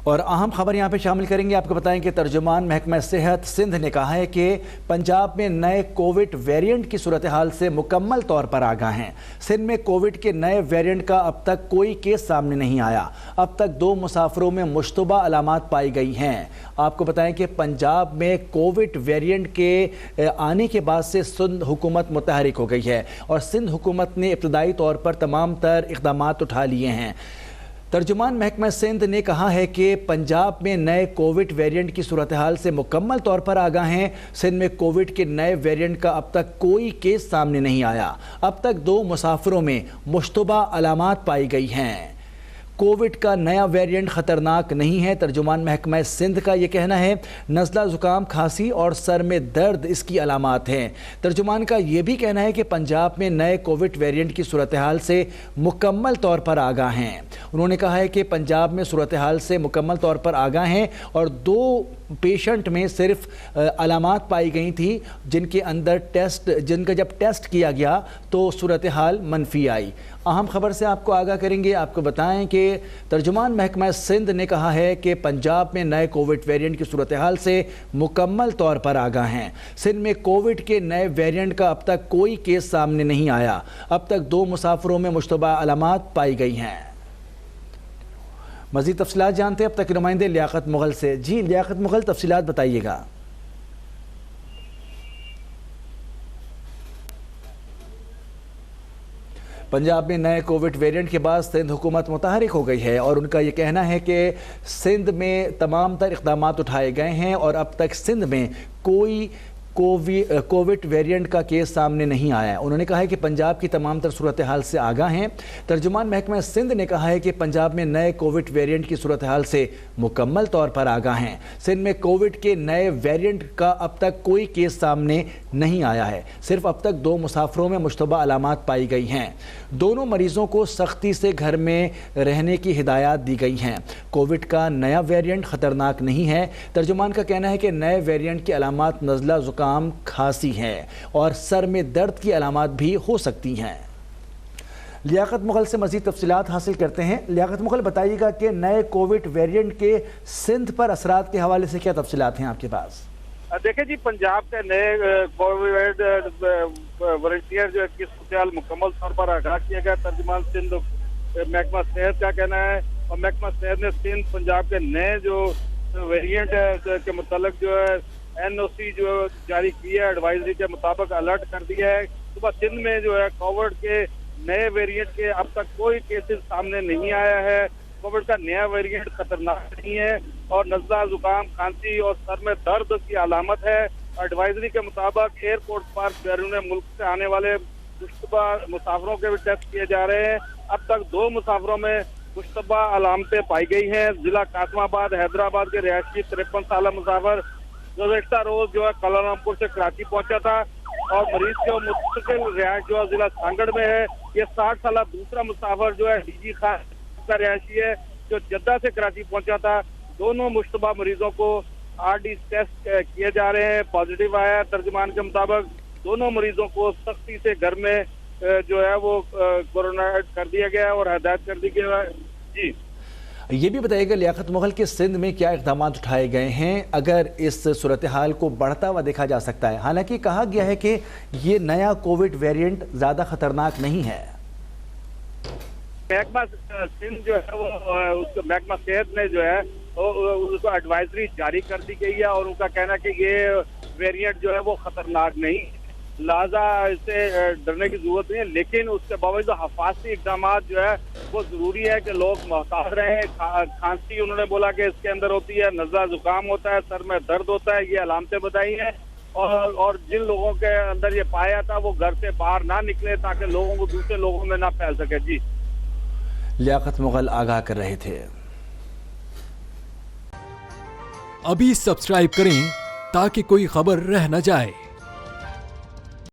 اور अहम खबर यहाँ पे शामिल करेंगे। आपको बताएं कि तर्जुमान महकमा सेहत सिंध ने कहा है कि पंजाब में नए कोविड वेरिएंट की सूरत हाल से मुकम्मल तौर पर आगाह हैं। सिंध में कोविड के नए वेरिएंट का अब तक कोई केस सामने नहीं आया। अब तक 2 मुसाफिरों में मुश्तबा अलामात पाई गई हैं। आपको बताएं कि पंजाब में कोविड वेरिएंट के आने के बाद से सिंध हुकूमत मुतहरिक हो गई है और सिंध हुकूमत ने इब्तदाई तौर पर तमाम तर इक़दामात उठा लिए हैं। तर्जुमान महकमा सिंध ने कहा है कि पंजाब में नए कोविड वेरिएंट की सूरत हाल से मुकम्मल तौर पर आगाह हैं। सिंध में कोविड के नए वेरिएंट का अब तक कोई केस सामने नहीं आया। अब तक 2 मुसाफिरों में मुश्तबा अलामात पाई गई हैं। कोविड का नया वेरिएंट ख़तरनाक नहीं है। तर्जुमान महकमा सिंध का ये कहना है। नज़ला ज़ुकाम, खांसी और सर में दर्द इसकी अलामात हैं। तर्जुमान का ये भी कहना है कि पंजाब में नए कोविड वेरिएंट की सूरत हाल से मुकम्मल तौर पर आगाह हैं। उन्होंने कहा है कि पंजाब में सूरत हाल से मुकम्मल तौर पर आगाह हैं और 2 पेशेंट में सिर्फ अलामात पाई गई थी जिनका जब टेस्ट किया गया तो सूरत हाल मनफी आई। अहम खबर से आपको आगाह करेंगे। आपको बताएं कि तर्जुमान महकमा सिंध ने कहा है कि पंजाब में नए कोविड वेरिएंट की सूरत हाल से मुकम्मल तौर पर आगाह हैं। सिंध में कोविड के नए वेरिएंट का अब तक कोई केस सामने नहीं आया। अब तक 2 मुसाफिरों में मुश्तबा अलामात पाई गई हैं। मज़ीद तफसीलात जानते हैं अब तक नुमाइंदे लियाकत मुग़ल से। जी लियाकत मुग़ल, तफसीलात बताइएगा। पंजाब में नए कोविड वेरिएंट के बाद सिंध हुकूमत मुतहरिक हो गई है और उनका ये कहना है कि सिंध में तमाम तर इक़दामात उठाए गए हैं और अब तक सिंध में कोई कोविड वेरिएंट का केस सामने नहीं आया है। उन्होंने कहा है कि पंजाब की तमाम तर सूरत हाल से आगाह हैं। तर्जुमान महकमा सिंध ने कहा है कि पंजाब में नए कोविड वेरिएंट की सूरत हाल से मुकम्मल तौर पर आगाह हैं। सिंध में कोविड के नए वेरिएंट का अब तक कोई केस सामने नहीं आया है। सिर्फ अब तक 2 मुसाफिरों में मुश्तबा अलामात पाई गई हैं। दोनों मरीजों को सख्ती से घर में रहने की हिदायत दी गई हैं। कोविड का नया वेरिएंट ख़तरनाक नहीं है। तर्जुमान का कहना है कि नए वेरिएंट की अलामात नज़ला ज़ुकाम, खांसी है और सर में दर्द की अलामात भी हो सकती हैं। लियाकत मुग़ल से मज़ीद तफसीलात हासिल करते हैं। लियाकत मुग़ल, बताइएगा कि नए कोविड वेरिएंट के सिंध पर असरात के हवाले से क्या तफसीलात हैं आपके पास? देखिए जी, पंजाब के नए कोविड वॉलंटियर जो की सूरत मुकम्मल तौर पर आगाह किया गया। तर्जुमान सिंध महकमा सेहत का कहना है और महकमा सेहत ने सिंध पंजाब के नए जो वेरिएंट के मुतालिक जो है NOC जो जारी की है, एडवाइजरी के मुताबिक अलर्ट कर दिया है। सुबह सिंध में जो है कोविड के नए वेरिएंट के अब तक कोई केसेस सामने नहीं आया है। कोविड का नया वेरिएंट खतरनाक नहीं है और नज़ला ज़ुकाम, खांसी और सर में दर्द की अलामत है। एडवाइजरी के मुताबिक एयरपोर्ट पर बैरून मुल्क से आने वाले मुश्तबा मुसाफिरों के भी टेस्ट किए जा रहे हैं। अब तक 2 मुसाफिरों में मुश्तबा अलामतें पाई गई हैं। जिला कासमाबाद हैदराबाद के रिहायशी 53 साल मुसाफिर गुज़श्ता रोज जो है कलालमपुर से कराची पहुंचा था और मरीज के मुस्तकिल रिहायश जो है जिला सांगड़ में है। ये 60 साल दूसरा मुसाफिर जो है DG खान का रिहायशी है जो जद्दा से कराची पहुंचा था। दोनों मुश्तबा मरीजों को RD टेस्ट किए जा रहे हैं, पॉजिटिव आया। तर्जुमान के मुताबिक दोनों मरीजों को सख्ती से घर में जो है वो कोरोना कर दिया गया और हदायत कर दी गई है। जी ये भी बताइएगा लियाकत मुग़ल के सिंध में क्या इक़दामात उठाए गए हैं अगर इस सूरत हाल को बढ़ता हुआ देखा जा सकता है? हालांकि कहा गया है कि ये नया कोविड वेरिएंट ज़्यादा ख़तरनाक नहीं है। महकमा सिंध जो है वो उसको महकमा सेहत ने जो है उसको एडवाइजरी जारी कर दी गई है और उनका कहना है कि ये वेरिएंट जो है वो खतरनाक नहीं, लिहाजा इससे डरने की जरूरत नहीं है। लेकिन उसके बावजूद हिफाजती इक़दाम जो है वो जरूरी है कि लोग मोहतात रहें। खांसी उन्होंने बोला कि इसके अंदर होती है, नज़ला ज़ुकाम होता है, सर में दर्द होता है, ये अलामतें बताई हैं और जिन लोगों के अंदर ये पाया था वो घर से बाहर ना निकले ताकि लोगों को दूसरे लोगों में ना फैल सके। जी लियाकत मुग़ल आगाह कर रहे थे। अभी सब्सक्राइब करें ताकि कोई खबर रह न जाए।